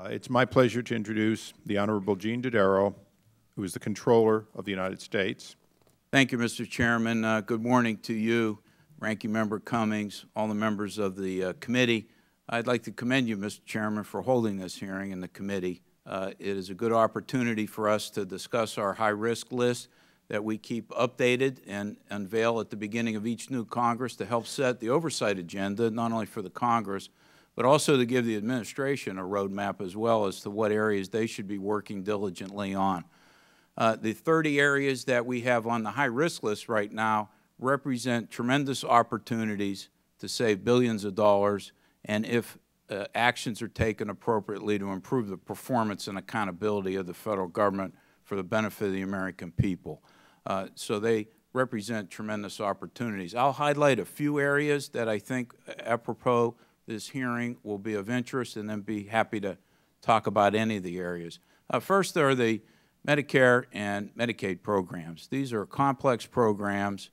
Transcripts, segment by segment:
It's my pleasure to introduce the Honorable Gene Dodaro, who is the Comptroller of the United States. Thank you, Mr. Chairman. Good morning to you, Ranking Member Cummings, all the members of the committee. I'd like to commend you, Mr. Chairman, for holding this hearing in the committee. It is a good opportunity for us to discuss our high-risk list that we keep updated and unveil at the beginning of each new Congress to help set the oversight agenda, not only for the Congress, but also to give the administration a roadmap as well as to what areas they should be working diligently on. The 30 areas that we have on the high-risk list right now represent tremendous opportunities to save billions of dollars, and if actions are taken appropriately to improve the performance and accountability of the Federal Government for the benefit of the American people. So they represent tremendous opportunities. I'll highlight a few areas that I think, apropos this hearing, will be of interest, and then be happy to talk about any of the areas. First, there are the Medicare and Medicaid programs. These are complex programs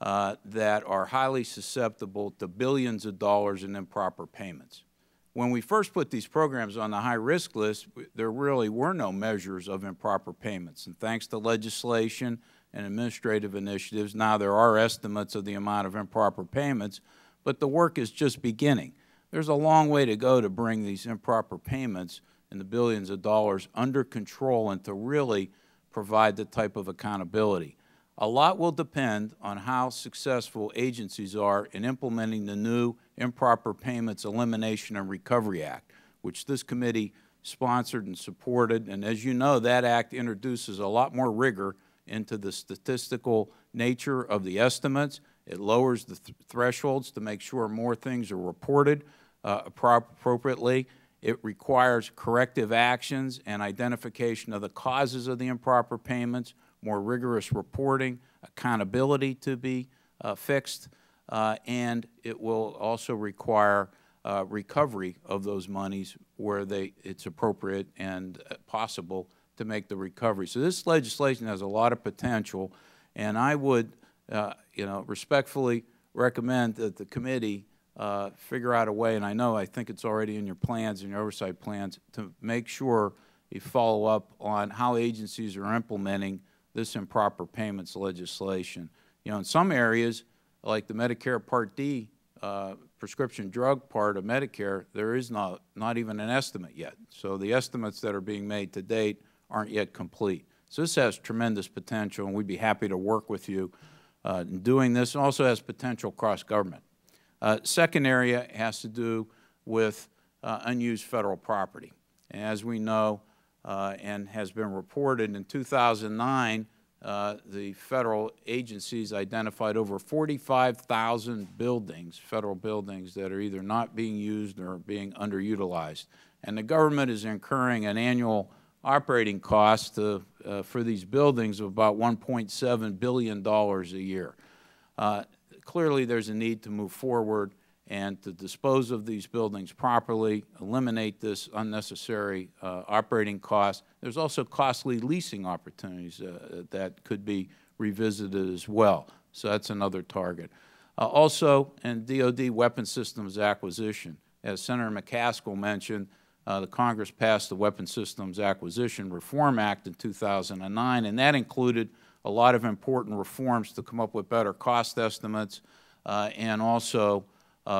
that are highly susceptible to billions of dollars in improper payments. When we first put these programs on the high-risk list, there really were no measures of improper payments. And thanks to legislation and administrative initiatives, now there are estimates of the amount of improper payments, but the work is just beginning. There's a long way to go to bring these improper payments in the billions of dollars under control and to really provide the type of accountability. A lot will depend on how successful agencies are in implementing the new Improper Payments Elimination and Recovery Act, which this committee sponsored and supported. And as you know, that act introduces a lot more rigor into the statistical nature of the estimates. It lowers the thresholds to make sure more things are reported appropriately. It requires corrective actions and identification of the causes of the improper payments, more rigorous reporting, accountability to be fixed, and it will also require recovery of those monies where it's appropriate and possible to make the recovery. So this legislation has a lot of potential, and I would respectfully recommend that the committee figure out a way, and I think it's already in your plans, in your oversight plans, to make sure you follow up on how agencies are implementing this improper payments legislation. In some areas, like the Medicare Part D prescription drug part of Medicare, there is not even an estimate yet. So the estimates that are being made to date aren't yet complete. So this has tremendous potential, and we'd be happy to work with you in doing this. It also has potential cross-government. Second area has to do with unused federal property. And as we know and has been reported, in 2009, the federal agencies identified over 45,000 buildings, federal buildings, that are either not being used or being underutilized. And the government is incurring an annual operating cost for these buildings of about $1.7 billion a year. Clearly, there's a need to move forward and to dispose of these buildings properly, eliminate this unnecessary operating cost. There's also costly leasing opportunities that could be revisited as well. So that's another target. Also, in DoD weapon systems acquisition, as Senator McCaskill mentioned, the Congress passed the Weapon Systems Acquisition Reform Act in 2009, and that included a lot of important reforms to come up with better cost estimates and also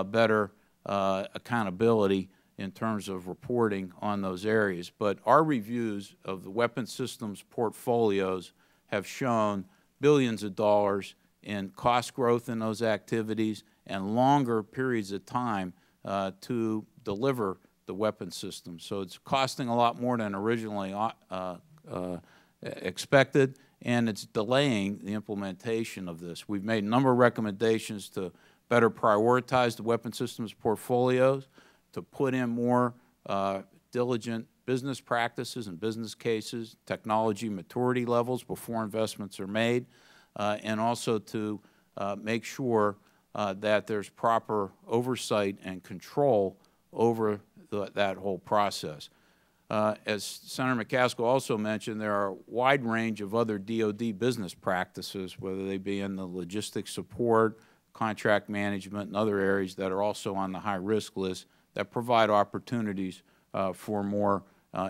better accountability in terms of reporting on those areas. But our reviews of the weapon systems portfolios have shown billions of dollars in cost growth in those activities and longer periods of time to deliver the weapon system. So it's costing a lot more than originally expected, and it's delaying the implementation of this. We've made a number of recommendations to better prioritize the weapon systems portfolios, to put in more diligent business practices and business cases, technology maturity levels before investments are made, and also to make sure that there's proper oversight and control over that whole process. As Senator McCaskill also mentioned, there are a wide range of other DoD business practices, whether they be in the logistics support, contract management, and other areas that are also on the high-risk list that provide opportunities for more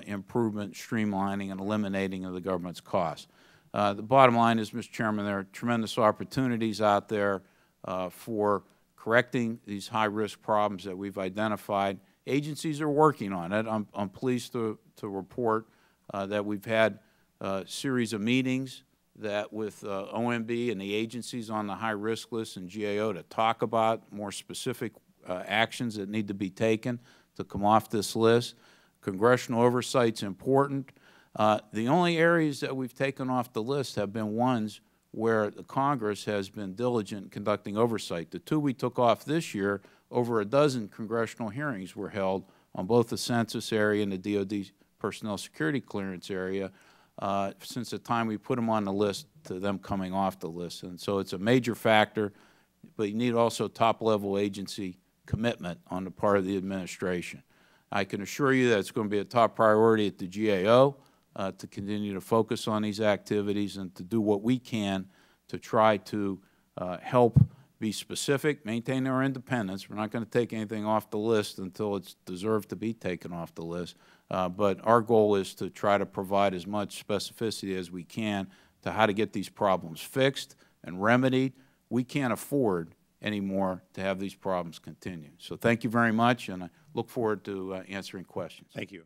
improvement, streamlining, and eliminating of the government's costs. The bottom line is, Mr. Chairman, there are tremendous opportunities out there for correcting these high-risk problems that we've identified. Agencies are working on it. I'm pleased to report that we've had a series of meetings that with OMB and the agencies on the high-risk list and GAO to talk about more specific actions that need to be taken to come off this list. Congressional oversight is important. The only areas that we've taken off the list have been ones where the Congress has been diligent in conducting oversight. The two we took off this year, over a dozen congressional hearings were held on both the census area and the DOD personnel security clearance area since the time we put them on the list to them coming off the list. And so it's a major factor, but you need also top-level agency commitment on the part of the administration. I can assure you that it's going to be a top priority at the GAO to continue to focus on these activities and to do what we can to try to help be specific, maintain our independence. We're not going to take anything off the list until it's deserved to be taken off the list. But our goal is to try to provide as much specificity as we can to how to get these problems fixed and remedied. We can't afford anymore to have these problems continue. So thank you very much, and I look forward to answering questions. Thank you.